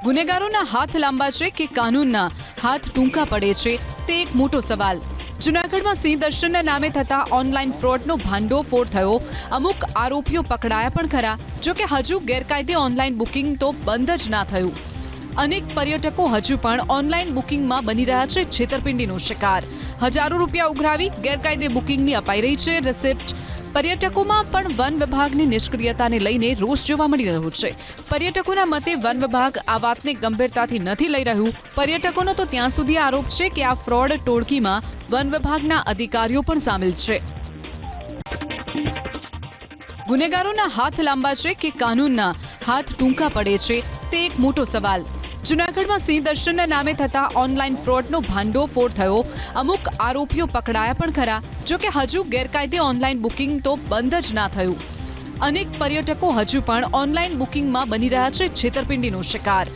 ગુનેગારોના હાથ લાંબા છે કે કાનૂનના હાથ ટૂંકા પડે છે તે એક મોટો સવાલ। જૂનાગઢમાં સિંહ દર્શનના નામે થતા ઓનલાઈન ફ્રોડનો ભાંડોફોડ થયો। અમુક આરોપીઓ પકડાયા પણ ખરા, જો કે હજુ ગેરકાયદે ઓનલાઈન બુકિંગ તો બંધ જ ના થયું। અનેક પર્યટકો હજુ પણ ઓનલાઈન બુકિંગમાં બની રહ્યા છે છેતરપિંડીનો શિકાર। હજારો રૂપિયા ઉઘરાવી ગેરકાયદે બુકિંગની અપાઈ રહી છે રિસિપ્ટ। પર્યટકોમાં પણ વન વિભાગની નિષ્ક્રિયતાને લઈને રોષ જોવા મળી રહ્યો છે। પર્યટકોના મતે વન વિભાગ આ વાતને ગંભીરતાથી નથી લઈ રહ્યું। પર્યટકોનો તો ત્યાં સુધી આરોપ છે કે આ ફ્રોડ ટોળકીમાં વન વિભાગના અધિકારીઓ પણ સામેલ છે। ગુનેગારોના હાથ લાંબા છે કે કાનૂનના હાથ ટૂંકા પડે છે તે એક મોટો સવાલ। જૂનાગઢમાં સિંહ દર્શનના નામે થતા ઓનલાઈન ફ્રોડનો ભાંડોફોડ થયો। અમુક આરોપીઓ પકડાયા પણ ખરા, જો કે હજુ ગેરકાયદે ઓનલાઈન બુકિંગ તો બંધ જ ના થયું। અનેક પર્યટકો હજુ પણ ઓનલાઈન બુકિંગમાં બની રહ્યા છે છેતરપિંડીનો શિકાર।